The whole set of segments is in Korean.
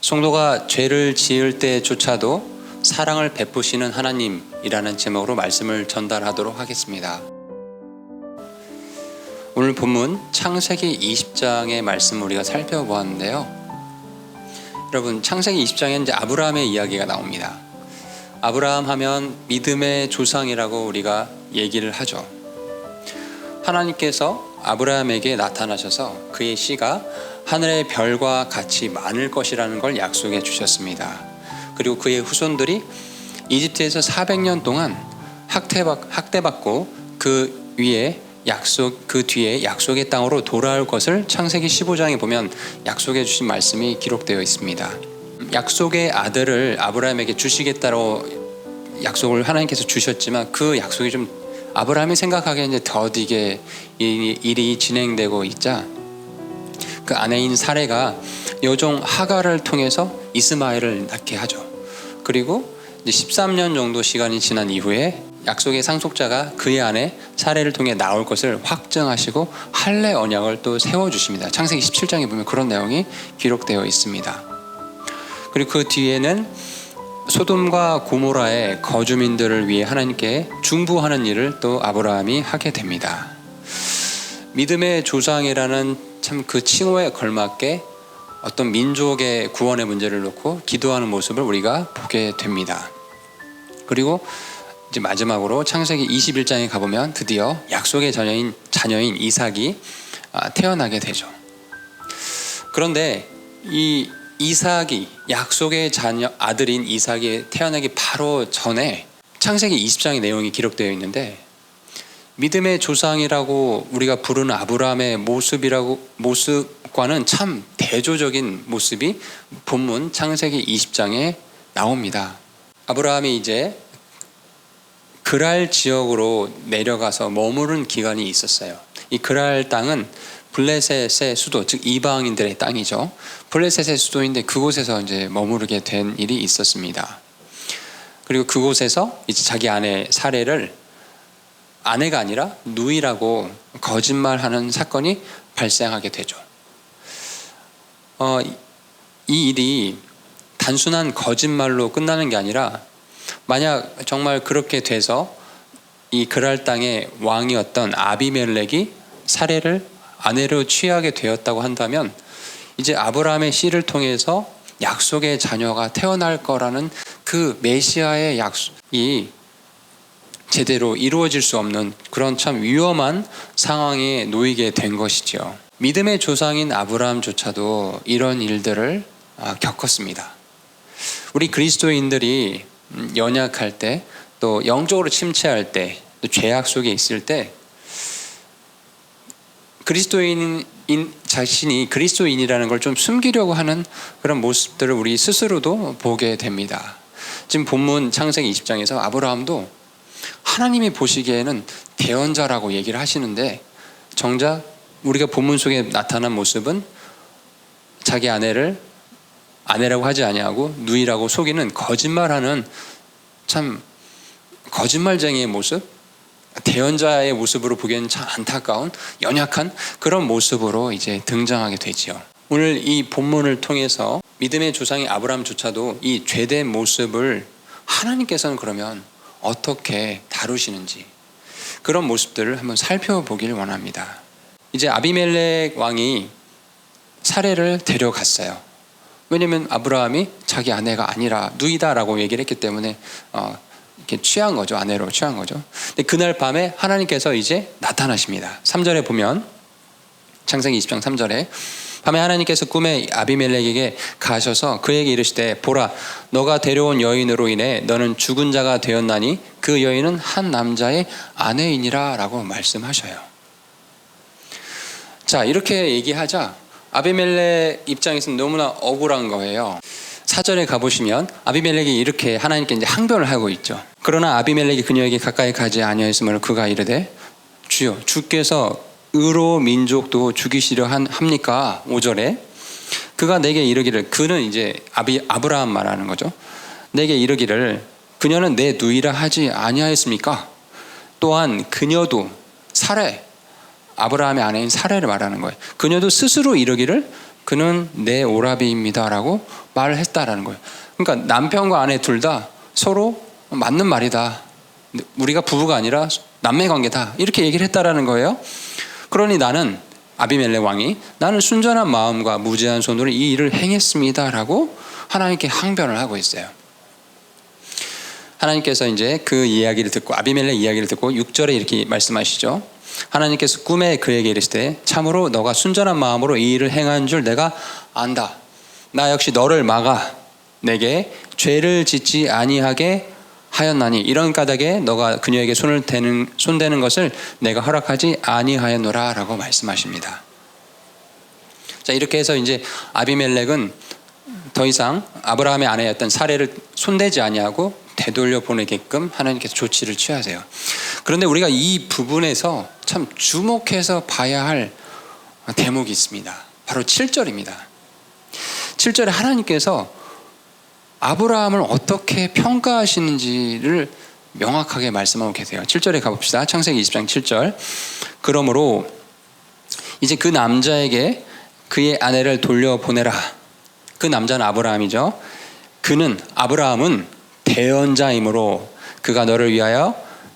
성도가 죄를 지을 때조차도 사랑을 베푸시는 하나님이라는 제목으로 말씀을 전달하도록 하겠습니다. 오늘 본문 창세기 20장의 말씀을 우리가 살펴보았는데요. 여러분, 창세기 20장에 이제 아브라함의 이야기가 나옵니다. 아브라함 하면 믿음의 조상이라고 우리가 얘기를 하죠. 하나님께서 아브라함에게 나타나셔서 그의 씨가 하늘의 별과 같이 많을 것이라는 걸 약속해 주셨습니다. 그리고 그의 후손들이 이집트에서 400년 동안 학대받고 그 뒤에 약속의 땅으로 돌아올 것을 창세기 15장에 보면 약속해 주신 말씀이 기록되어 있습니다. 약속의 아들을 아브라함에게 주시겠다고 약속을 하나님께서 주셨지만 그 약속이 좀 아브라함이 생각하기에 이제 더디게 일이 진행되고 있자 그 아내인 사레가 여종 하갈을 통해서 이스마엘을 낳게 하죠. 그리고 이제 13년 정도 시간이 지난 이후에 약속의 상속자가 그의 아내 사레를 통해 나올 것을 확증하시고 할례 언약을 또 세워주십니다. 창세기 17장에 보면 그런 내용이 기록되어 있습니다. 그리고 그 뒤에는 소돔과 고모라의 거주민들을 위해 하나님께 중보하는 일을 또 아브라함이 하게 됩니다. 믿음의 조상이라는 참 그 칭호에 걸맞게 어떤 민족의 구원의 문제를 놓고 기도하는 모습을 우리가 보게 됩니다. 그리고 이제 마지막으로 창세기 21장에 가보면 드디어 약속의 자녀인 이삭이 태어나게 되죠. 그런데 이 이삭이 약속의 아들인 이삭이 태어나기 바로 전에 창세기 20장의 내용이 기록되어 있는데 믿음의 조상이라고 우리가 부르는 아브라함의 모습과는 참 대조적인 모습이 본문 창세기 20장에 나옵니다. 아브라함이 이제 그랄 지역으로 내려가서 머무른 기간이 있었어요. 이 그랄 땅은 블레셋의 수도, 즉 이방인들의 땅이죠. 블레셋의 수도인데 그곳에서 이제 머무르게 된 일이 있었습니다. 그리고 그곳에서 이제 자기 아내 사레를 아내가 아니라 누이라고 거짓말하는 사건이 발생하게 되죠. 이 일이 단순한 거짓말로 끝나는 게 아니라 만약 정말 그렇게 돼서 이 그랄 땅의 왕이었던 아비멜렉이 사레를 아내로 취하게 되었다고 한다면 이제 아브라함의 씨를 통해서 약속의 자녀가 태어날 거라는 그 메시아의 약속이 제대로 이루어질 수 없는 그런 참 위험한 상황에 놓이게 된 것이죠. 믿음의 조상인 아브라함조차도 이런 일들을 겪었습니다. 우리 그리스도인들이 연약할 때, 또 영적으로 침체할 때, 또 죄악 속에 있을 때 그리스도인 자신이 그리스도인이라는 걸 좀 숨기려고 하는 그런 모습들을 우리 스스로도 보게 됩니다. 지금 본문 창세기 20장에서 아브라함도 하나님이 보시기에는 대언자라고 얘기를 하시는데 정작 우리가 본문 속에 나타난 모습은 자기 아내를 아내라고 하지 아니하고 누이라고 속이는 거짓말하는 참 거짓말쟁이의 모습, 대언자의 모습으로 보기에는 참 안타까운 연약한 그런 모습으로 이제 등장하게 되지요. 오늘 이 본문을 통해서 믿음의 조상인 아브라함조차도 이 죄된 모습을 하나님께서는 그러면 어떻게 다루시는지 그런 모습들을 한번 살펴보길 원합니다. 이제 아비멜렉 왕이 사레를 데려갔어요. 왜냐하면 아브라함이 자기 아내가 아니라 누이다라고 얘기를 했기 때문에 이렇게 취한 거죠. 아내로 취한 거죠. 근데 그날 밤에 하나님께서 이제 나타나십니다. 3절에 보면 창세기 20장 3절에 밤에 하나님께서 꿈에 아비멜렉에게 가셔서 그에게 이르시되 보라 너가 데려온 여인으로 인해 너는 죽은 자가 되었나니 그 여인은 한 남자의 아내이니라 라고 말씀하셔요. 자, 이렇게 얘기하자 아비멜렉 입장에서는 너무나 억울한 거예요. 4절에 가보시면 아비멜렉이 이렇게 하나님께 이제 항변을 하고 있죠. 그러나 아비멜렉이 그녀에게 가까이 가지 아니하였으므로 그가 이르되 주여 주께서 의로 민족도 죽이시려 합니까? 5절에 그가 내게 이르기를, 그는 이제 아브라함 말하는 거죠. 내게 이르기를 그녀는 내 누이라 하지 아니하였습니까? 또한 그녀도 사레, 아브라함의 아내인 사레를 말하는 거예요. 그녀도 스스로 이르기를 그는 내 오라비입니다라고 말을 했다라는 거예요. 그러니까 남편과 아내 둘 다 서로 맞는 말이다. 우리가 부부가 아니라 남매 관계다. 이렇게 얘기를 했다라는 거예요. 그러니 나는 아비멜렉 왕이 나는 순전한 마음과 무죄한 손으로 이 일을 행했습니다라고 하나님께 항변을 하고 있어요. 하나님께서 이제 그 이야기를 듣고 아비멜렉 이야기를 듣고 6절에 이렇게 말씀하시죠. 하나님께서 꿈에 그에게 이르시되 참으로 너가 순전한 마음으로 이 일을 행한 줄 내가 안다. 나 역시 너를 막아 내게 죄를 짓지 아니하게 하였나니 이런 까닭에 너가 그녀에게 손대는 것을 내가 허락하지 아니하였노라 라고 말씀하십니다. 자, 이렇게 해서 이제 아비멜렉은 더 이상 아브라함의 아내였던 사레를 손대지 아니하고 되돌려 보내게끔 하나님께서 조치를 취하세요. 그런데 우리가 이 부분에서 참 주목해서 봐야 할 대목이 있습니다. 바로 7절입니다. 7절에 하나님께서 아브라함을 어떻게 평가하시는지를 명확하게 말씀하고 계세요. 7절에 가봅시다. 창세기 20장 7절. 그러므로 이제 그 남자에게 그의 아내를 돌려보내라. 그 남자는 아브라함이죠. 아브라함은 대언자이므로 그가 너를 위하여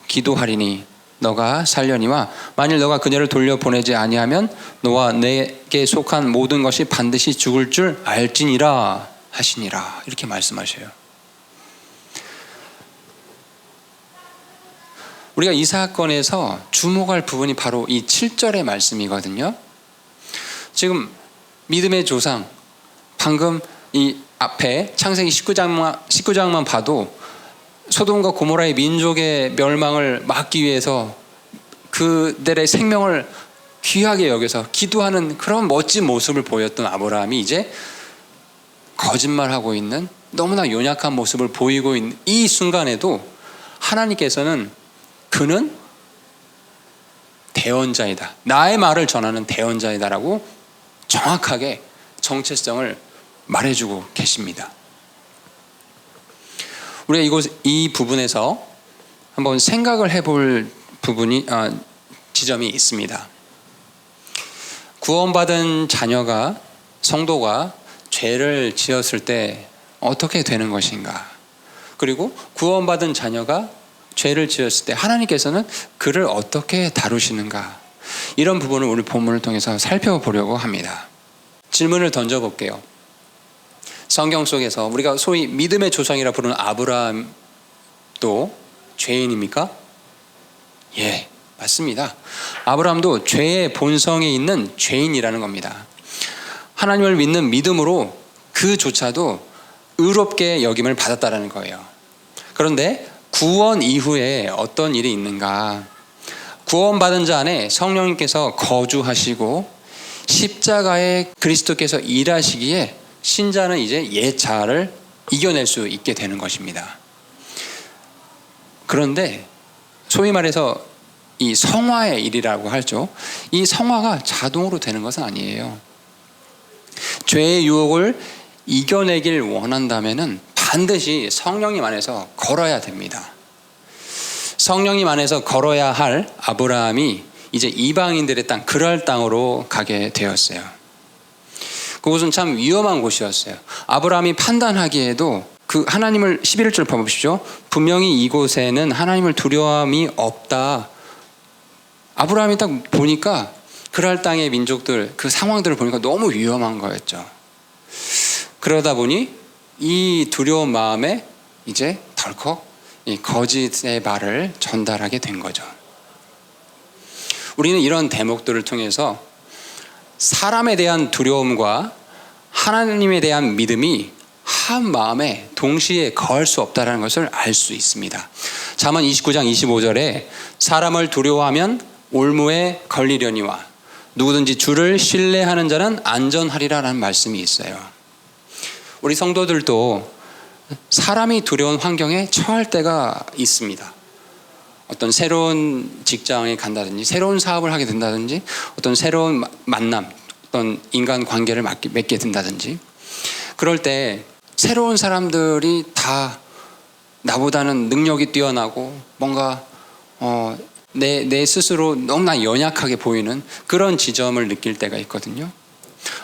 기도하리니 너가 살려니와 만일 너가 그녀를 돌려보내지 아니하면 너와 내게 속한 모든 것이 반드시 죽을 줄 알지니라 하시니라. 이렇게 말씀하셔요. 우리가 이 사건에서 주목할 부분이 바로 이 7절의 말씀이거든요. 지금 믿음의 조상, 방금 이 앞에 창세기 19장만 봐도 소돔과 고모라의 민족의 멸망을 막기 위해서 그들의 생명을 귀하게 여겨서 기도하는 그런 멋진 모습을 보였던 아브라함이 이제 거짓말하고 있는 너무나 연약한 모습을 보이고 있는 이 순간에도 하나님께서는 그는 대언자이다. 나의 말을 전하는 대언자이다라고 정확하게 정체성을 말해주고 계십니다. 우리가 이 부분에서 한번 생각을 해볼 지점이 있습니다. 구원받은 자녀가, 성도가 죄를 지었을 때 어떻게 되는 것인가? 그리고 구원받은 자녀가 죄를 지었을 때 하나님께서는 그를 어떻게 다루시는가? 이런 부분을 오늘 본문을 통해서 살펴보려고 합니다. 질문을 던져볼게요. 성경 속에서 우리가 소위 믿음의 조상이라 부르는 아브라함도 죄인입니까? 예, 맞습니다. 아브라함도 죄의 본성에 있는 죄인이라는 겁니다. 하나님을 믿는 믿음으로 그조차도 의롭게 여김을 받았다는 거예요. 그런데 구원 이후에 어떤 일이 있는가? 구원받은 자 안에 성령님께서 거주하시고 십자가에 그리스도께서 일하시기에 신자는 이제 옛 자아를 이겨낼 수 있게 되는 것입니다. 그런데 소위 말해서 이 성화의 일이라고 하죠. 이 성화가 자동으로 되는 것은 아니에요. 죄의 유혹을 이겨내길 원한다면은 반드시 성령님 안에서 걸어야 됩니다. 성령님 안에서 걸어야 할 아브라함이 이제 이방인들의 땅, 그랄 땅으로 가게 되었어요. 그곳은 참 위험한 곳이었어요. 아브라함이 판단하기에도 그 하나님을 11절 봐보십시오. 분명히 이곳에는 하나님을 두려움이 없다. 아브라함이 딱 보니까 그랄 땅의 민족들, 그 상황들을 보니까 너무 위험한 거였죠. 그러다 보니 이 두려운 마음에 이제 덜컥 이 거짓의 말을 전달하게 된 거죠. 우리는 이런 대목들을 통해서 사람에 대한 두려움과 하나님에 대한 믿음이 한 마음에 동시에 거할 수 없다는 것을 알 수 있습니다. 잠언 29장 25절에 사람을 두려워하면 올무에 걸리려니와 누구든지 주를 신뢰하는 자는 안전하리라라는 말씀이 있어요. 우리 성도들도 사람이 두려운 환경에 처할 때가 있습니다. 어떤 새로운 직장에 간다든지 새로운 사업을 하게 된다든지 어떤 새로운 만남, 어떤 인간 관계를 맺게 된다든지 그럴 때 새로운 사람들이 다 나보다는 능력이 뛰어나고 뭔가 내 스스로 너무나 연약하게 보이는 그런 지점을 느낄 때가 있거든요.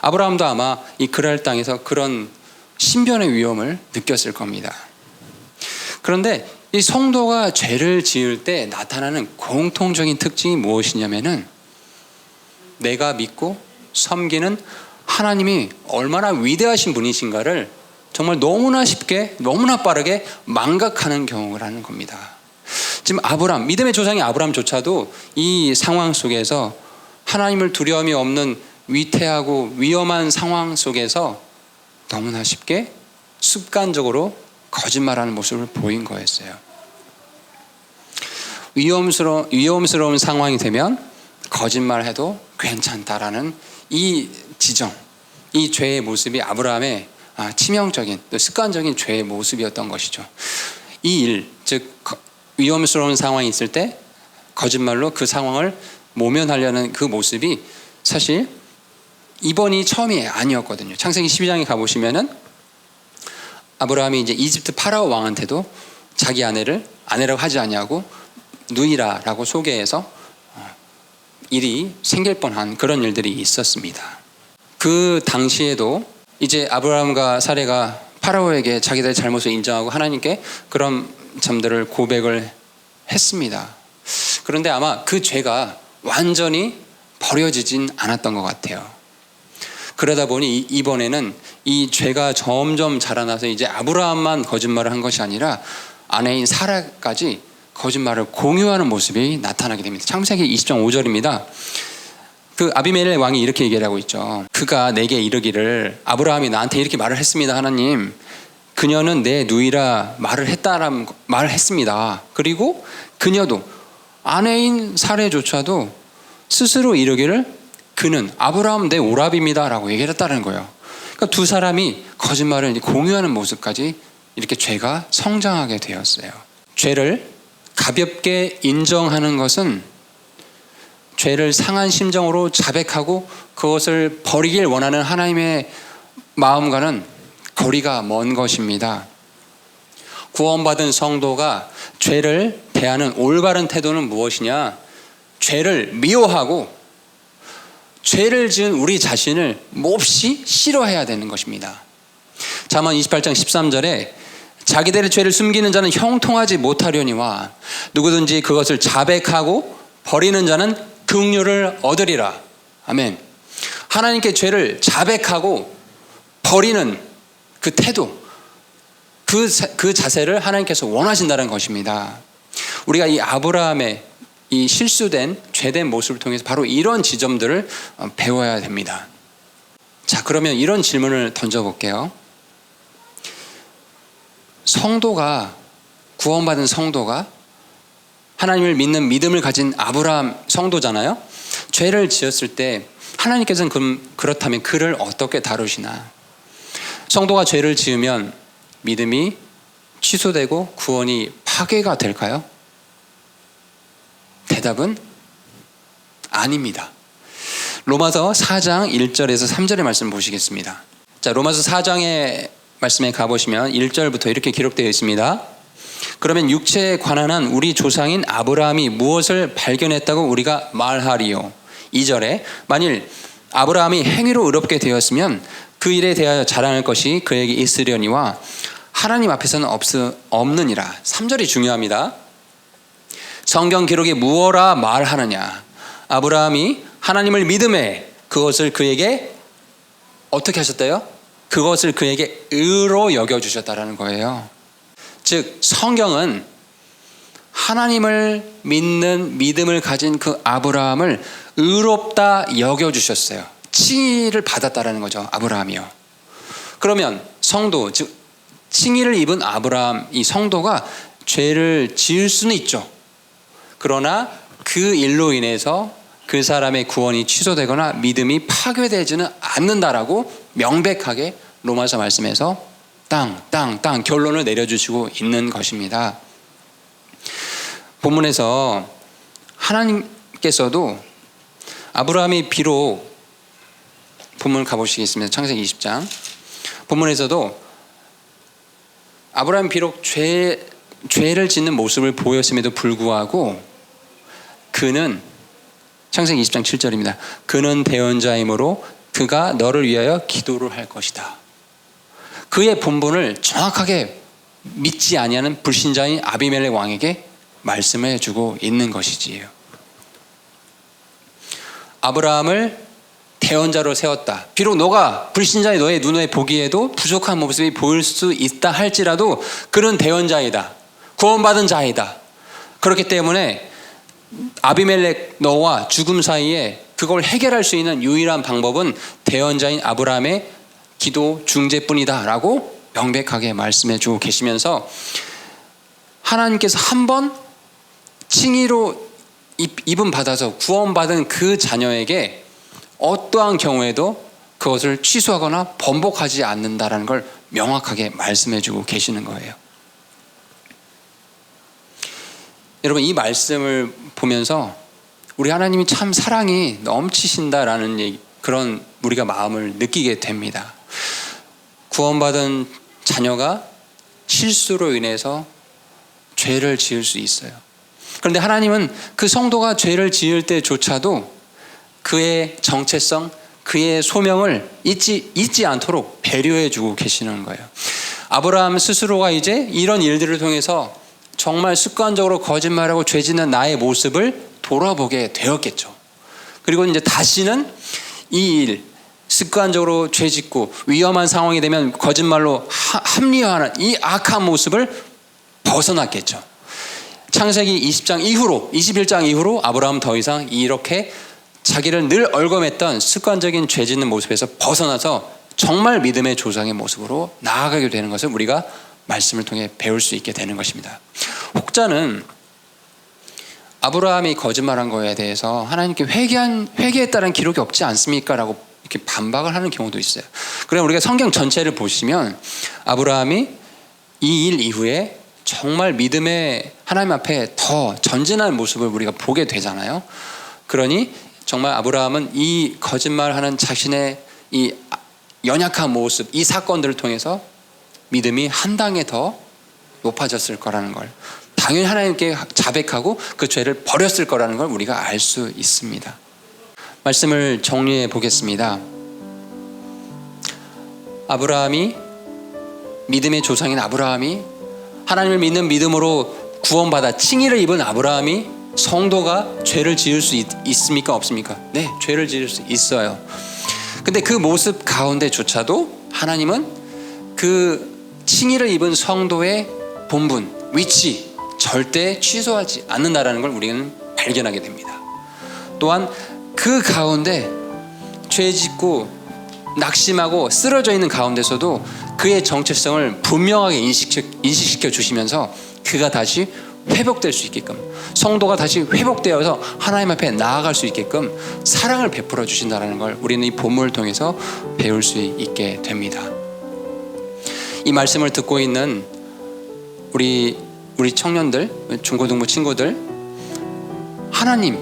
아브라함도 아마 이 그랄 땅에서 그런 신변의 위험을 느꼈을 겁니다. 그런데 이 성도가 죄를 지을 때 나타나는 공통적인 특징이 무엇이냐면은 내가 믿고 섬기는 하나님이 얼마나 위대하신 분이신가를 정말 너무나 쉽게 너무나 빠르게 망각하는 경우라는 겁니다. 지금 아브라함, 믿음의 조상이 아브라함조차도 이 상황 속에서 하나님을 두려움이 없는 위태하고 위험한 상황 속에서 너무나 쉽게 습관적으로 거짓말하는 모습을 보인 거였어요. 위험스러운 상황이 되면 거짓말해도 괜찮다라는 이 지정, 이 죄의 모습이 아브라함의 치명적인 또 습관적인 죄의 모습이었던 것이죠. 이 일, 즉 위험스러운 상황이 있을 때 거짓말로 그 상황을 모면하려는 그 모습이 사실 이번이 처음이 아니었거든요. 창세기 12장에 가보시면은 아브라함이 이제 이집트 파라오 왕한테도 자기 아내라고 하지 아니하고 누이라라고 소개해서 일이 생길 뻔한 그런 일들이 있었습니다. 그 당시에도 이제 아브라함과 사레가 파라오에게 자기들의 잘못을 인정하고 하나님께 그런 점들을 고백을 했습니다. 그런데 아마 그 죄가 완전히 버려지진 않았던 것 같아요. 그러다 보니 이번에는 이 죄가 점점 자라나서 이제 아브라함만 거짓말을 한 것이 아니라 아내인 사라까지 거짓말을 공유하는 모습이 나타나게 됩니다. 창세기 20장 5절입니다. 그 아비멜렉 왕이 이렇게 얘기를 하고 있죠. 그가 내게 이르기를 아브라함이 나한테 이렇게 말을 했습니다. 하나님, 그녀는 내 누이라 말을 했습니다. 그리고 그녀도 아내인 사레조차도 스스로 이르기를 그는 아브라함 내 오랍입니다 라고 얘기를 했다는 거예요. 그러니까 두 사람이 거짓말을 공유하는 모습까지 이렇게 죄가 성장하게 되었어요. 죄를 가볍게 인정하는 것은 죄를 상한 심정으로 자백하고 그것을 버리길 원하는 하나님의 마음과는 거리가 먼 것입니다. 구원받은 성도가 죄를 대하는 올바른 태도는 무엇이냐? 죄를 미워하고 죄를 지은 우리 자신을 몹시 싫어해야 되는 것입니다. 잠언 28장 13절에 자기들의 죄를 숨기는 자는 형통하지 못하려니와 누구든지 그것을 자백하고 버리는 자는 긍휼을 얻으리라. 아멘. 하나님께 죄를 자백하고 버리는 그 태도, 그 자세를 하나님께서 원하신다는 것입니다. 우리가 이 아브라함의 이 실수된 죄된 모습을 통해서 바로 이런 지점들을 배워야 됩니다. 자, 그러면 이런 질문을 던져볼게요. 구원받은 성도가 하나님을 믿는 믿음을 가진 아브라함 성도잖아요. 죄를 지었을 때 하나님께서는 그렇다면 그를 어떻게 다루시나? 성도가 죄를 지으면 믿음이 취소되고 구원이 파괴가 될까요? 대답은 아닙니다. 로마서 4장 1절에서 3절의 말씀 보시겠습니다. 자, 로마서 4장의 말씀에 가보시면 1절부터 이렇게 기록되어 있습니다. 그러면 육체에 관한 한 우리 조상인 아브라함이 무엇을 발견했다고 우리가 말하리요? 2절에 만일 아브라함이 행위로 의롭게 되었으면 그 일에 대하여 자랑할 것이 그에게 있으려니와 하나님 앞에서는 없느니라. 3절이 중요합니다. 성경 기록이 무엇라 말하느냐? 아브라함이 하나님을 믿음에 그것을 그에게 어떻게 하셨대요? 그것을 그에게 의로 여겨주셨다라는 거예요. 즉 성경은 하나님을 믿는 믿음을 가진 그 아브라함을 의롭다 여겨주셨어요. 칭의를 받았다라는 거죠. 아브라함이요. 그러면 성도, 즉 칭의를 입은 아브라함, 이 성도가 죄를 지을 수는 있죠. 그러나 그 일로 인해서 그 사람의 구원이 취소되거나 믿음이 파괴되지는 않는다라고 명백하게 로마서 말씀에서 땅 결론을 내려주시고 있는 것입니다. 본문에서 하나님께서도 아브라함이 비록 본문 가보시겠습니다. 창세기 20장 본문에서도 아브라함이 비록 죄를 짓는 모습을 보였음에도 불구하고 그는 창세기 20장 7절입니다. 그는 대언자이므로 그가 너를 위하여 기도를 할 것이다. 그의 본분을 정확하게 믿지 아니하는 불신자인 아비멜렉 왕에게 말씀해 주고 있는 것이지요. 아브라함을 대언자로 세웠다. 비록 너가 불신자의 너의 눈에 보기에도 부족한 모습이 보일 수 있다 할지라도 그는 대언자이다. 구원받은 자이다. 그렇기 때문에 아비멜렉 너와 죽음 사이에 그걸 해결할 수 있는 유일한 방법은 대언자인 아브라함의 기도 중재뿐이다 라고 명백하게 말씀해 주고 계시면서, 하나님께서 한 번 칭의로 입은 받아서 구원받은 그 자녀에게 어떠한 경우에도 그것을 취소하거나 번복하지 않는다라는 걸 명확하게 말씀해 주고 계시는 거예요. 여러분, 이 말씀을 보면서 우리 하나님이 참 사랑이 넘치신다라는 그런 우리가 마음을 느끼게 됩니다. 구원받은 자녀가 실수로 인해서 죄를 지을 수 있어요. 그런데 하나님은 그 성도가 죄를 지을 때조차도 그의 정체성, 그의 소명을 잊지 않도록 배려해 주고 계시는 거예요. 아브라함 스스로가 이제 이런 일들을 통해서 정말 습관적으로 거짓말하고 죄 짓는 나의 모습을 돌아보게 되었겠죠. 그리고 이제 다시는 이 일, 습관적으로 죄 짓고 위험한 상황이 되면 거짓말로 합리화하는 이 악한 모습을 벗어났겠죠. 창세기 20장 이후로, 21장 이후로 아브라함은 더 이상 이렇게 자기를 늘 얼검했던 습관적인 죄 짓는 모습에서 벗어나서 정말 믿음의 조상의 모습으로 나아가게 되는 것을 우리가 말씀을 통해 배울 수 있게 되는 것입니다. 혹자는 아브라함이 거짓말한 거에 대해서 하나님께 회개했다는 기록이 없지 않습니까? 라고 이렇게 반박을 하는 경우도 있어요. 그럼 우리가 성경 전체를 보시면 아브라함이 이 일 이후에 정말 믿음의 하나님 앞에 더 전진하는 모습을 우리가 보게 되잖아요. 그러니 정말 아브라함은 이 거짓말하는 자신의 이 연약한 모습, 이 사건들을 통해서 믿음이 한 단계 더 높아졌을 거라는 걸, 당연히 하나님께 자백하고 그 죄를 버렸을 거라는 걸 우리가 알 수 있습니다. 말씀을 정리해 보겠습니다. 아브라함이, 믿음의 조상인 아브라함이 하나님을 믿는 믿음으로 구원받아 칭의를 입은 아브라함이 성도가 죄를 지을 수 있습니까? 없습니까? 네, 죄를 지을 수 있어요. 근데 그 모습 가운데조차도 하나님은 그 칭의를 입은 성도의 본분, 위치 절대 취소하지 않는다라는 걸 우리는 발견하게 됩니다. 또한 그 가운데 죄 짓고 낙심하고 쓰러져 있는 가운데서도 그의 정체성을 분명하게 인식시켜 주시면서 그가 다시 회복될 수 있게끔, 성도가 다시 회복되어서 하나님 앞에 나아갈 수 있게끔 사랑을 베풀어 주신다는 걸 우리는 이 본문을 통해서 배울 수 있게 됩니다. 이 말씀을 듣고 있는 우리 청년들, 중고등부 친구들, 하나님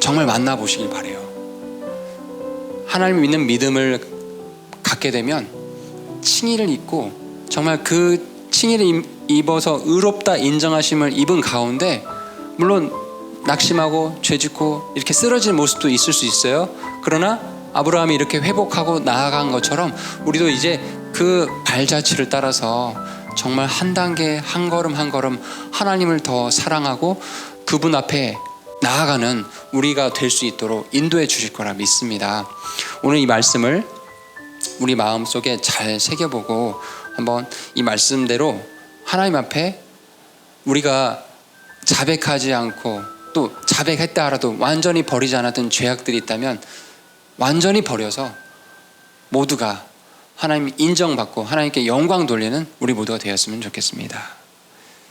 정말 만나보시길 바래요. 하나님 믿는 믿음을 갖게 되면 칭의를 입고 정말 그 칭의를 입어서 의롭다 인정하심을 입은 가운데, 물론 낙심하고 죄짓고 이렇게 쓰러진 모습도 있을 수 있어요. 그러나 아브라함이 이렇게 회복하고 나아간 것처럼 우리도 이제 그 발자취를 따라서 정말 한 단계 한 걸음 한 걸음 하나님을 더 사랑하고 그분 앞에 나아가는 우리가 될 수 있도록 인도해 주실 거라 믿습니다. 오늘 이 말씀을 우리 마음속에 잘 새겨보고 한번 이 말씀대로 하나님 앞에 우리가 자백하지 않고, 또 자백했다 하라도 완전히 버리지 않았던 죄악들이 있다면 완전히 버려서 모두가 하나님 인정받고 하나님께 영광 돌리는 우리 모두가 되었으면 좋겠습니다.